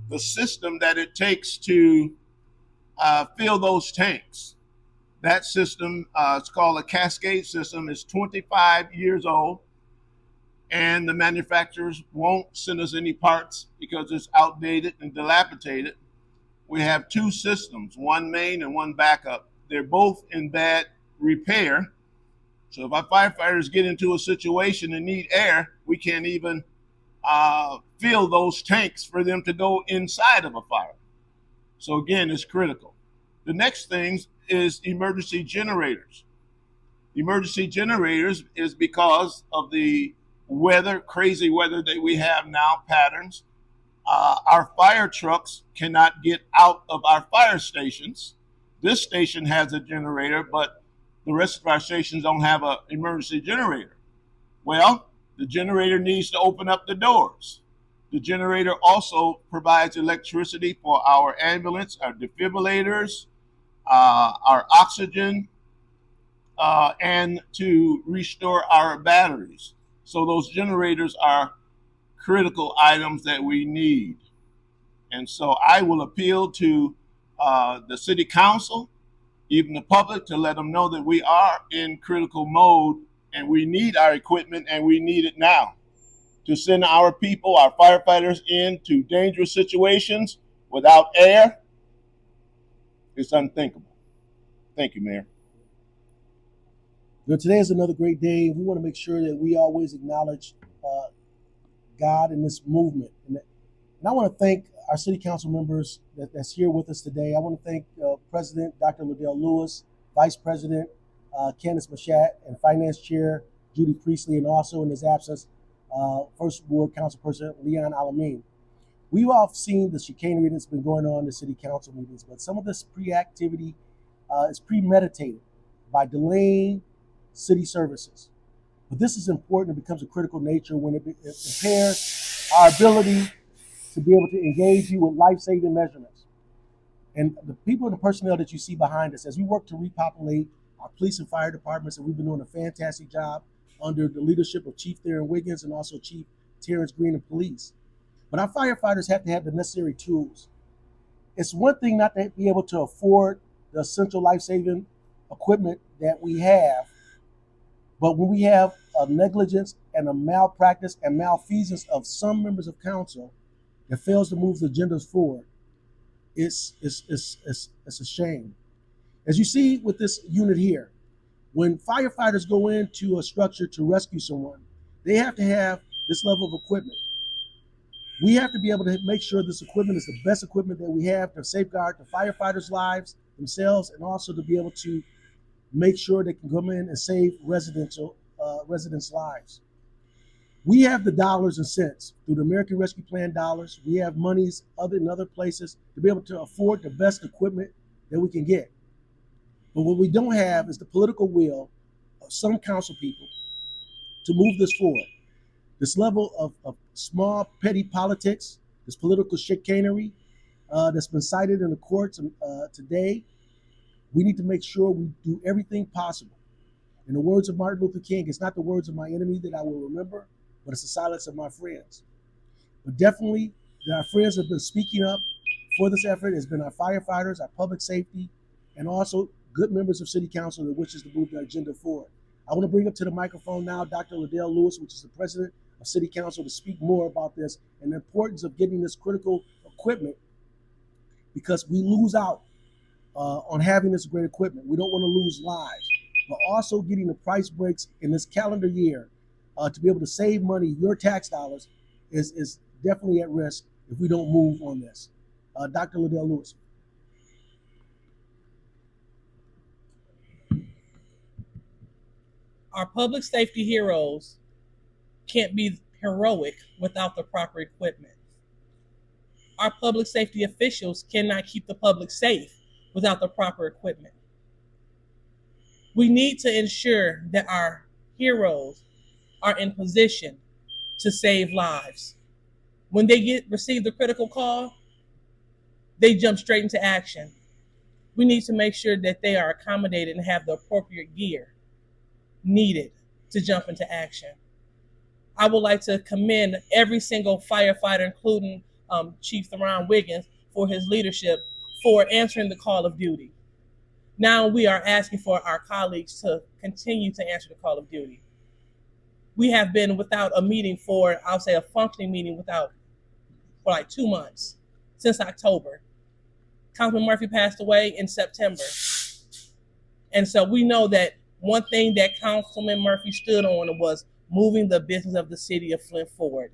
the system that it takes to fill those tanks. That system, it's called a cascade system, is 25 years old, and the manufacturers won't send us any parts because it's outdated and dilapidated. We have two systems, one main and one backup. They're both in bad repair. So if our firefighters get into a situation and need air, we can't even fill those tanks for them to go inside of a fire. So again, it's critical. The next thing is emergency generators. Emergency generators is because of the weather, crazy weather that we have now, patterns. Our fire trucks cannot get out of our fire stations. This station has a generator, but the rest of our stations don't have an emergency generator. Well, the generator needs to open up the doors. The generator also provides electricity for our ambulance, our defibrillators, our oxygen, and to restore our batteries. So those generators are critical items that we need. And so I will appeal to the city council, even the public, to let them know that we are in critical mode and we need our equipment and we need it now. To send our people, our firefighters, into dangerous situations without air is unthinkable. Thank you, Mayor. Today is another great day. We want to make sure that we always acknowledge God in this movement. And I want to thank our city council members that's here with us today. I want to thank President Dr. Liddell Lewis, Vice President Candace Machat, and Finance Chair Judy Priestley, and also in his absence, First Ward Councilperson Leon Alameen. We've all seen the chicanery that's been going on in the city council meetings, but some of this pre-activity is premeditated by delaying city services. But this is important. It becomes a critical nature when it impairs our ability to be able to engage you with life-saving measurements. And the people and the personnel that you see behind us, as we work to repopulate our police and fire departments, and we've been doing a fantastic job under the leadership of Chief Theron Wiggins and also Chief Terrence Green of Police. But our firefighters have to have the necessary tools. It's one thing not to be able to afford the essential life-saving equipment that we have, but when we have a negligence and a malpractice and malfeasance of some members of council that fails to move the agendas forward, it's a shame. As you see with this unit here, when firefighters go into a structure to rescue someone, they have to have this level of equipment. We have to be able to make sure this equipment is the best equipment that we have to safeguard the firefighters' lives themselves, and also to be able to make sure they can come in and save residents' lives. We have the dollars and cents through the American Rescue Plan dollars. We have monies in other places to be able to afford the best equipment that we can get. But what we don't have is the political will of some council people to move this forward. This level of small, petty politics, this political chicanery that's been cited in the courts today, we need to make sure we do everything possible. In the words of Martin Luther King, it's not the words of my enemy that I will remember, but it's the silence of my friends. But definitely, our friends have been speaking up for this effort. It's been our firefighters, our public safety, and also good members of City Council that wishes to move the agenda forward. I want to bring up to the microphone now Dr. Liddell Lewis, which is the President of City Council, to speak more about this and the importance of getting this critical equipment, because we lose out on having this great equipment. We don't want to lose lives, but also getting the price breaks in this calendar year to be able to save money, your tax dollars, is definitely at risk if we don't move on this. Dr. Liddell Lewis. Our public safety heroes can't be heroic without the proper equipment. Our public safety officials cannot keep the public safe without the proper equipment. We need to ensure that our heroes are in position to save lives. When they receive the critical call, they jump straight into action. We need to make sure that they are accommodated and have the appropriate gear needed to jump into action. I would like to commend every single firefighter, including Chief Theron Wiggins for his leadership for answering the call of duty. Now we are asking for our colleagues to continue to answer the call of duty. We have been without a meeting for, I'll say a functioning meeting for like 2 months, since October. Councilman Murphy passed away in September. And so we know that one thing that Councilman Murphy stood on was moving the business of the city of Flint forward.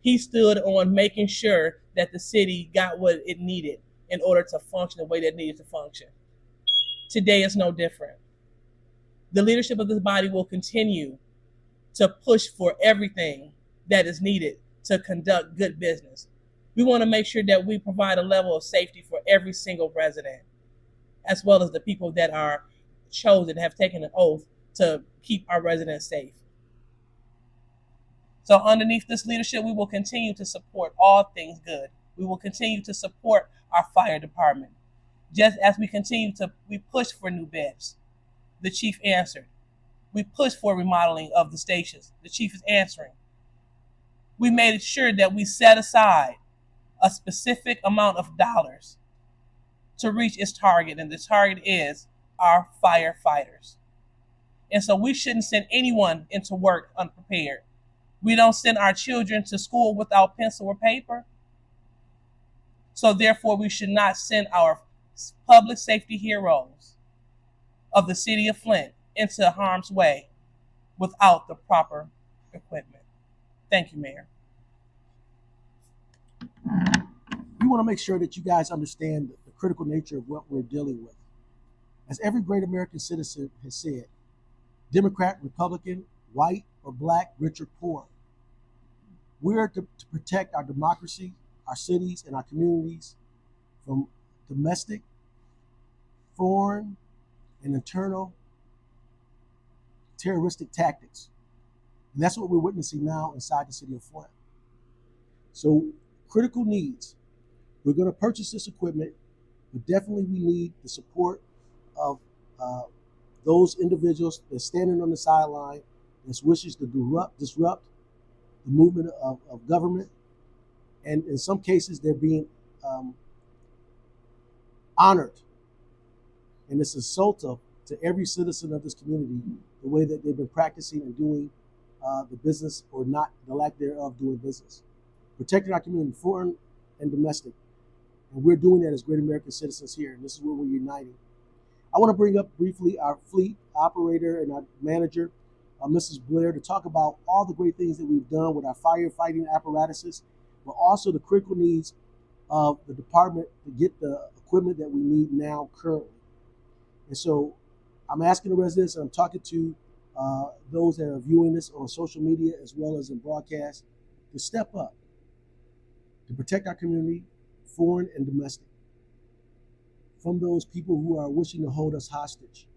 He stood on making sure that the city got what it needed in order to function the way that it needed to function. Today is no different. The leadership of this body will continue to push for everything that is needed to conduct good business. We want to make sure that we provide a level of safety for every single resident, as well as the people that are chosen, have taken an oath to keep our residents safe. So underneath this leadership, we will continue to support all things good. We will continue to support our fire department. Just as we push for new beds, the chief answered. We push for remodeling of the stations. The chief is answering. We made sure that we set aside a specific amount of dollars to reach its target, and the target is our firefighters. And so we shouldn't send anyone into work unprepared. We don't send our children to school without pencil or paper. So therefore, we should not send our public safety heroes of the city of Flint into harm's way without the proper equipment. Thank you, Mayor. We want to make sure that you guys understand the critical nature of what we're dealing with. As every great American citizen has said, Democrat, Republican, white or black, rich or poor, we're to protect our democracy, our cities, and our communities from domestic, foreign, and internal terroristic tactics. And that's what we're witnessing now inside the city of Flint. So critical needs. We're going to purchase this equipment, but definitely we need the support of those individuals that's standing on the sideline, that wishes to disrupt the movement of government. And in some cases, they're being honored. And it's insultive to every citizen of this community, the way that they've been practicing and doing the business, or not, the lack thereof doing business. Protecting our community, foreign and domestic. And we're doing that as great American citizens here, and this is where we're uniting. I want to bring up briefly our fleet operator and our manager, Mrs. Blair, to talk about all the great things that we've done with our firefighting apparatuses, but also the critical needs of the department to get the equipment that we need now currently. And so I'm asking the residents, and I'm talking to those that are viewing this on social media as well as in broadcast, to step up, to protect our community, foreign and domestic, from those people who are wishing to hold us hostage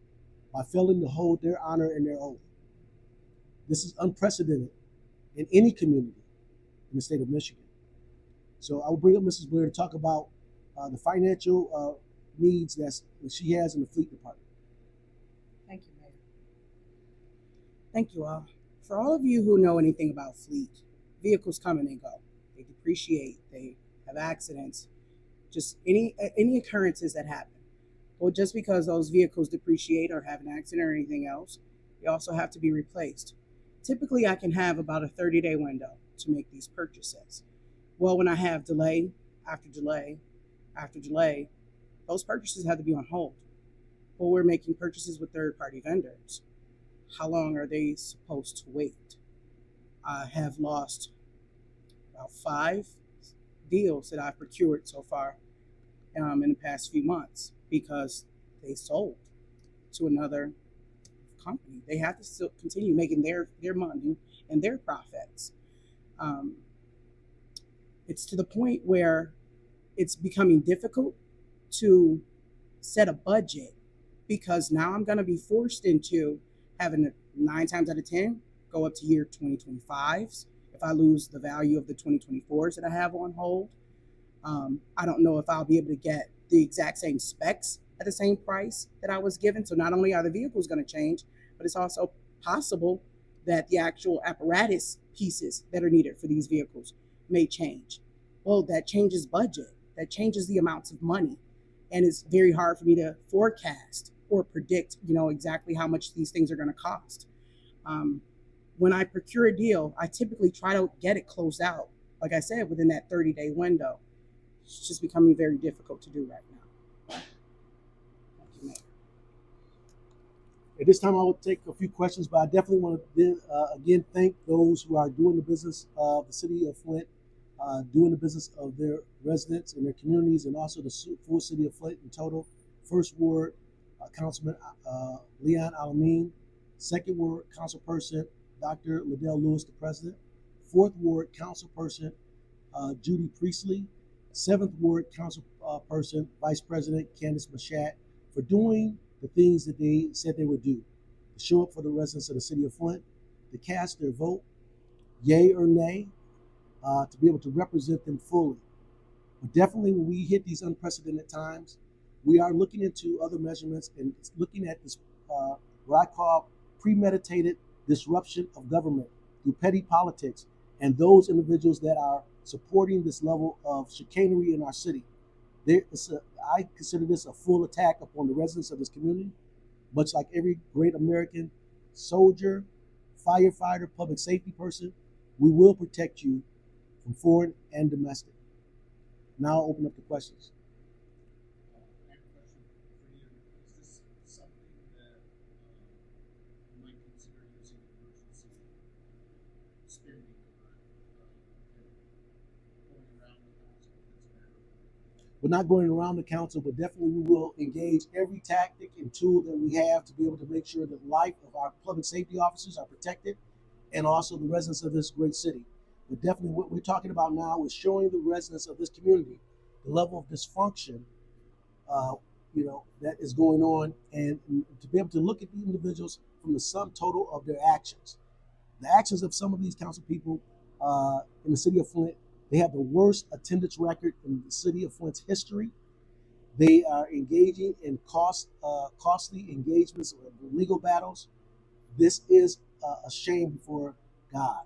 by failing to hold their honor and their oath. This is unprecedented in any community in the state of Michigan. So I will bring up Mrs. Blair to talk about the financial needs that she has in the fleet department. Thank you, Mayor. Thank you all. For all of you who know anything about fleet, vehicles come and they go. They depreciate, they have accidents, just any occurrences that happen. Well, just because those vehicles depreciate or have an accident or anything else, they also have to be replaced. Typically, I can have about a 30-day window to make these purchases. Well, when I have delay after delay after delay, those purchases have to be on hold. Well, we're making purchases with third-party vendors. How long are they supposed to wait? I have lost about 5 deals that I've procured so far in the past few months because they sold to another company. They have to still continue making their money and their profits. It's to the point where it's becoming difficult to set a budget, because now I'm going to be forced into having 9 times out of 10 go up to year 2025s. If I lose the value of the 2024s that I have on hold, I don't know if I'll be able to get the exact same specs at the same price that I was given. So not only are the vehicles going to change, but it's also possible that the actual apparatus pieces that are needed for these vehicles may change. Well, that changes budget, that changes the amounts of money. And it's very hard for me to forecast or predict, exactly how much these things are going to cost. Um, when I procure a deal, I typically try to get it closed out, like I said, within that 30-day window. It's just becoming very difficult to do right now. At this time, I will take a few questions, but I definitely want to again thank those who are doing the business of the City of Flint, doing the business of their residents and their communities, and also the full City of Flint in total. First Ward, Councilman Leon Alameen. Second Ward, Councilperson Dr. Liddell Lewis, the President. Fourth Ward, Councilperson Judy Priestley. Seventh Ward, Councilperson Vice President Candace Mashat, for doing the things that they said they would do, to show up for the residents of the City of Flint, to cast their vote, yay or nay, to be able to represent them fully. But definitely when we hit these unprecedented times, we are looking into other measurements and looking at this, what I call premeditated disruption of government through petty politics and those individuals that are supporting this level of chicanery in our city. I consider this a full attack upon the residents of this community, much like every great American soldier, firefighter, public safety person. We will protect you from foreign and domestic. Now I'll open up the questions. I have a question for you. Is this something that you might consider using emergency spending on going around the council if it's a matter of? We're not going around the council, but definitely we will engage every tactic and tool that we have to be able to make sure that the life of our public safety officers are protected and also the residents of this great city. But definitely what we're talking about now is showing the residents of this community the level of dysfunction that is going on, and to be able to look at the individuals from the sum total of their actions. The actions of some of these council people in the City of Flint, they have the worst attendance record in the City of Flint's history. They are engaging in costly engagements with legal battles. This is a shame before God.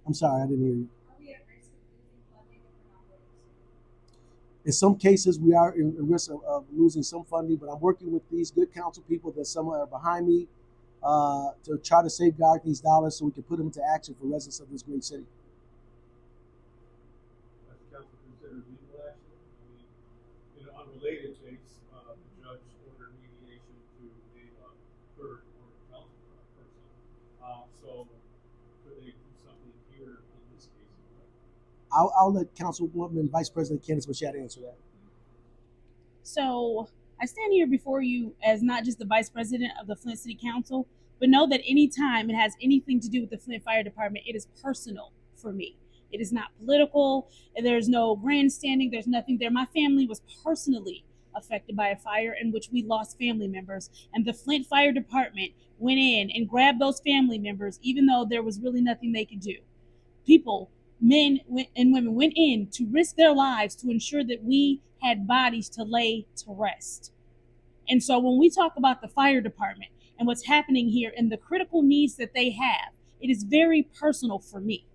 I'm sorry, I didn't hear you. In some cases, we are in risk of losing some funding, but I'm working with these good council people that some are behind me to try to safeguard these dollars so we can put them into action for residents of this great city. Has the council considered legal action? I mean, in an unrelated case, the judge ordered mediation to a third or council person. So could they do something here in this case? I'll let Councilwoman Vice President Candace Mashat answer that. So I stand here before you as not just the Vice President of the Flint City Council, but know that anytime it has anything to do with the Flint Fire Department, it is personal for me. It is not political, and there's no grandstanding, there's nothing there. My family was personally affected by a fire in which we lost family members, and the Flint Fire Department went in and grabbed those family members, even though there was really nothing they could do. People, men and women, went in to risk their lives to ensure that we had bodies to lay to rest. And so when we talk about the fire department and what's happening here and the critical needs that they have, it is very personal for me.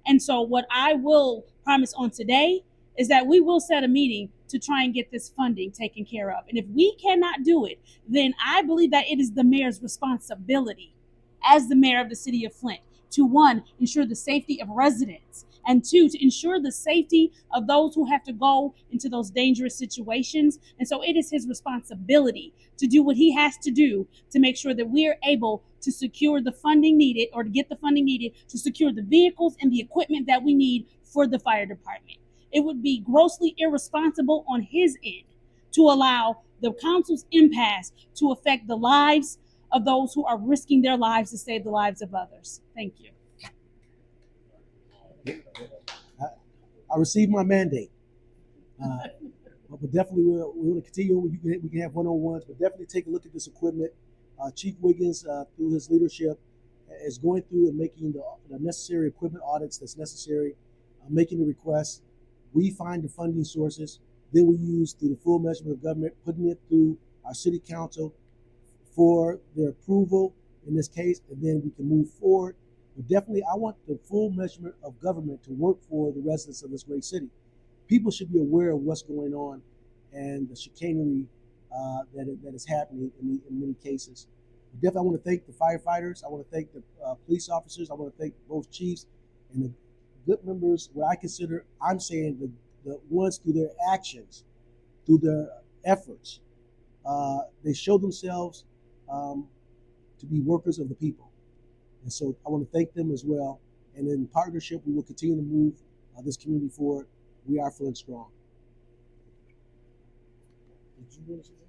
And so what I will promise on today is that we will set a meeting to try and get this funding taken care of. And if we cannot do it, then I believe that it is the mayor's responsibility as the mayor of the city of Flint to, one, ensure the safety of residents, and two, to ensure the safety of those who have to go into those dangerous situations. And so it is his responsibility to do what he has to do to make sure that we are able to secure the funding needed, or to get the funding needed to secure the vehicles and the equipment that we need for the fire department. It would be grossly irresponsible on his end to allow the council's impasse to affect the lives of those who are risking their lives to save the lives of others. Thank you. I received my mandate. But definitely we're going to continue. We can have one-on-ones, but definitely take a look at this equipment. Chief Wiggins, through his leadership, is going through and making the necessary equipment audits that's necessary, making the requests. We find the funding sources. Then we use through the full measurement of government, putting it through our city council for their approval in this case, and then we can move forward But definitely, I want the full measurement of government to work for the residents of this great city. People should be aware of what's going on and the chicanery that is happening in many cases. Definitely, I want to thank the firefighters. I want to thank the police officers. I want to thank both chiefs and the good members. What I consider, I'm saying, the ones through their actions, through their efforts, they show themselves to be workers of the people. And so I want to thank them as well. And in partnership, we will continue to move this community forward. We are Flint strong. Did you want to say something?